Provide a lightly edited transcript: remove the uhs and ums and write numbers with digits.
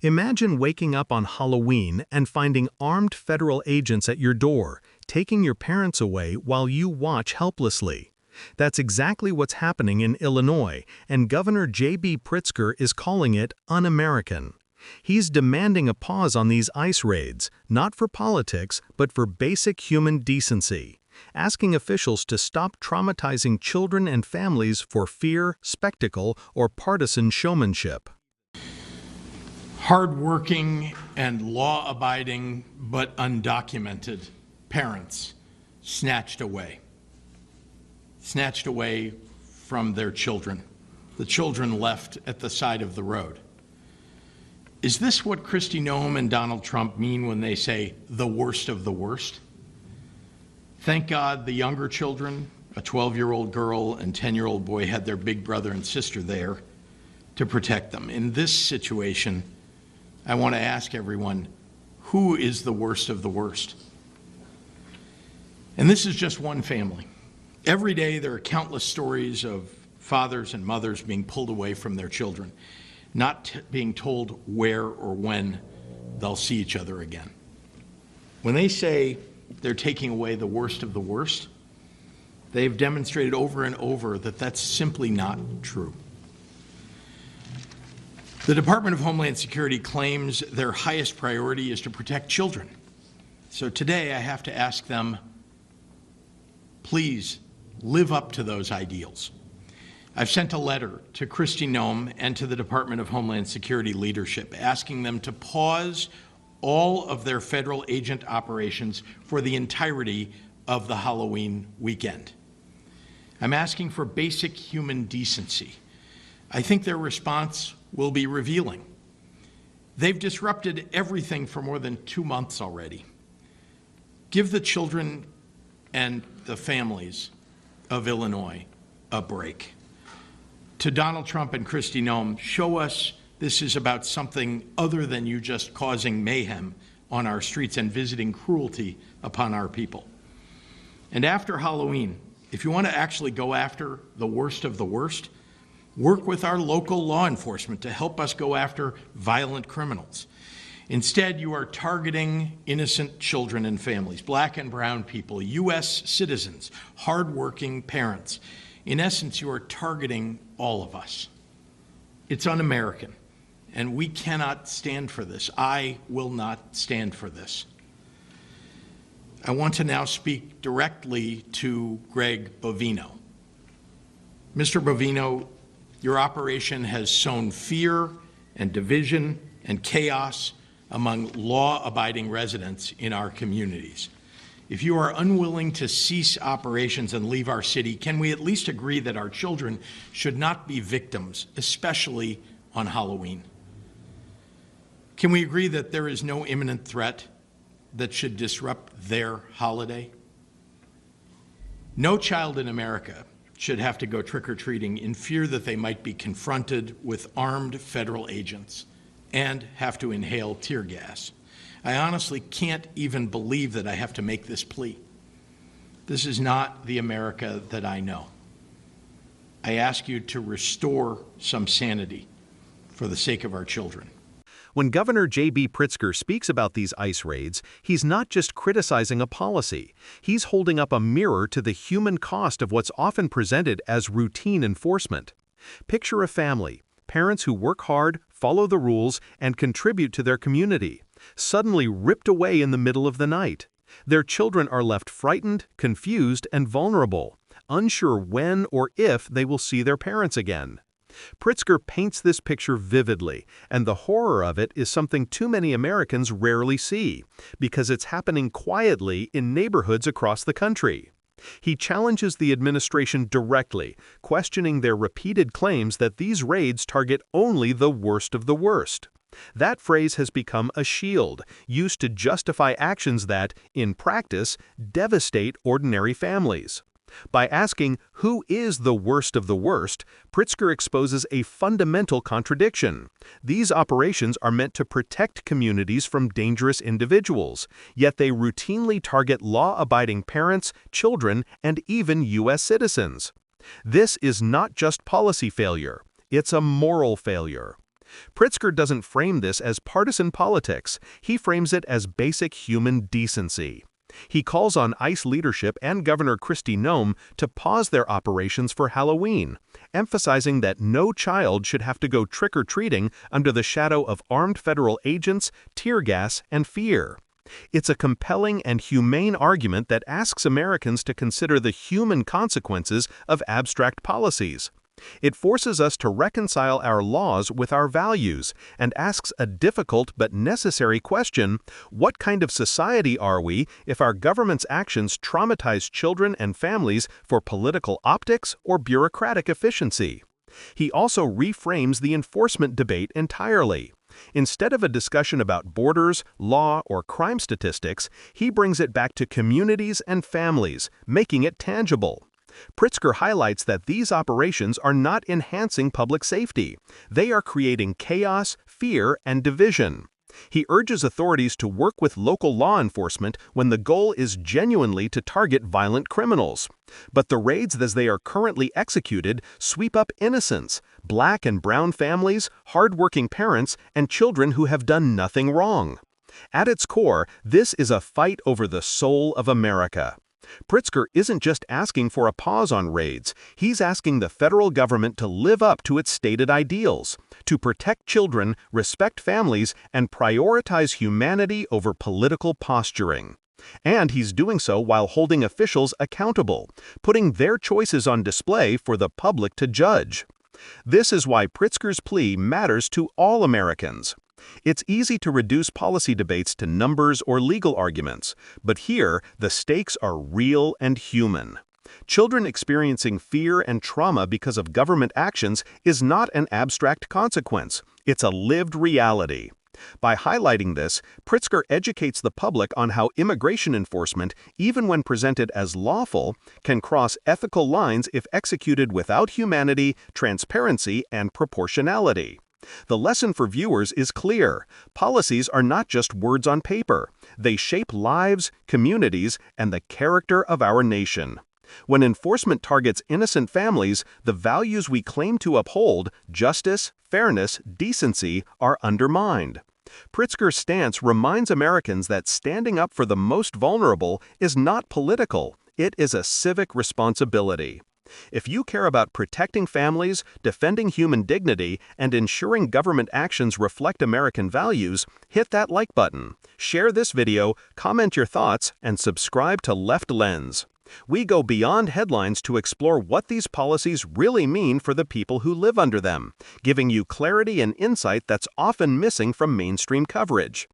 Imagine waking up on Halloween and finding armed federal agents at your door, taking your parents away while you watch helplessly. That's exactly what's happening in Illinois, and Governor JB Pritzker is calling it un-American. He's demanding a pause on these ICE raids, not for politics, but for basic human decency, asking officials to stop traumatizing children and families for fear, spectacle, or partisan showmanship. Hardworking and law-abiding but undocumented parents snatched away from their children. The children left at the side of the road. Is this what Kristi Noem and Donald Trump mean when they say the worst of the worst? Thank God the younger children, a 12-year-old girl and 10-year-old boy, had their big brother and sister there to protect them. In this situation, I want to ask everyone, who is the worst of the worst? And this is just one family. Every day there are countless stories of fathers and mothers being pulled away from their children, not being told where or when they'll see each other again. When they say they're taking away the worst of the worst, they've demonstrated over and over that that's simply not true. The Department of Homeland Security claims their highest priority is to protect children. So today I have to ask them, please live up to those ideals. I've sent a letter to Kristi Noem and to the Department of Homeland Security leadership asking them to pause all of their federal agent operations for the entirety of the Halloween weekend. I'm asking for basic human decency. I think their response will be revealing. They've disrupted everything for more than 2 months already. Give the children and the families of Illinois a break. To Donald Trump and Kristi Noem, show us this is about something other than you just causing mayhem on our streets and visiting cruelty upon our people. And after Halloween, if you want to actually go after the worst of the worst, work with our local law enforcement to help us go after violent criminals. Instead, you are targeting innocent children and families, black and brown people, U.S. citizens, hardworking parents. In essence, you are targeting all of us. It's un-American, and we cannot stand for this. I will not stand for this. I want to now speak directly to Greg Bovino. Mr. Bovino, your operation has sown fear and division and chaos among law-abiding residents in our communities. If you are unwilling to cease operations and leave our city, can we at least agree that our children should not be victims, especially on Halloween? Can we agree that there is no imminent threat that should disrupt their holiday? No child in America should have to go trick-or-treating in fear that they might be confronted with armed federal agents and have to inhale tear gas. I honestly can't even believe that I have to make this plea. This is not the America that I know. I ask you to restore some sanity for the sake of our children. When Governor JB Pritzker speaks about these ICE raids, he's not just criticizing a policy. He's holding up a mirror to the human cost of what's often presented as routine enforcement. Picture a family, parents who work hard, follow the rules, and contribute to their community, suddenly ripped away in the middle of the night. Their children are left frightened, confused, and vulnerable, unsure when or if they will see their parents again. Pritzker paints this picture vividly, and the horror of it is something too many Americans rarely see, because it's happening quietly in neighborhoods across the country. He challenges the administration directly, questioning their repeated claims that these raids target only the worst of the worst. That phrase has become a shield, used to justify actions that, in practice, devastate ordinary families. By asking, who is the worst of the worst, Pritzker exposes a fundamental contradiction. These operations are meant to protect communities from dangerous individuals, yet they routinely target law-abiding parents, children, and even U.S. citizens. This is not just policy failure, it's a moral failure. Pritzker doesn't frame this as partisan politics, he frames it as basic human decency. He calls on ICE leadership and Governor Kristi Noem to pause their operations for Halloween, emphasizing that no child should have to go trick-or-treating under the shadow of armed federal agents, tear gas, and fear. It's a compelling and humane argument that asks Americans to consider the human consequences of abstract policies. It forces us to reconcile our laws with our values and asks a difficult but necessary question: what kind of society are we if our government's actions traumatize children and families for political optics or bureaucratic efficiency? He also reframes the enforcement debate entirely. Instead of a discussion about borders, law, or crime statistics, he brings it back to communities and families, making it tangible. Pritzker highlights that these operations are not enhancing public safety. They are creating chaos, fear, and division. He urges authorities to work with local law enforcement when the goal is genuinely to target violent criminals. But the raids as they are currently executed sweep up innocents, black and brown families, hardworking parents, and children who have done nothing wrong. At its core, this is a fight over the soul of America. Pritzker isn't just asking for a pause on raids, he's asking the federal government to live up to its stated ideals, to protect children, respect families, and prioritize humanity over political posturing. And he's doing so while holding officials accountable, putting their choices on display for the public to judge. This is why Pritzker's plea matters to all Americans. It's easy to reduce policy debates to numbers or legal arguments, but here the stakes are real and human. Children experiencing fear and trauma because of government actions is not an abstract consequence, it's a lived reality. By highlighting this, Pritzker educates the public on how immigration enforcement, even when presented as lawful, can cross ethical lines if executed without humanity, transparency, and proportionality. The lesson for viewers is clear. Policies are not just words on paper. They shape lives, communities, and the character of our nation. When enforcement targets innocent families, the values we claim to uphold, justice, fairness, decency, are undermined. Pritzker's stance reminds Americans that standing up for the most vulnerable is not political, it is a civic responsibility. If you care about protecting families, defending human dignity, and ensuring government actions reflect American values, hit that like button, share this video, comment your thoughts, and subscribe to Left Lens. We go beyond headlines to explore what these policies really mean for the people who live under them, giving you clarity and insight that's often missing from mainstream coverage.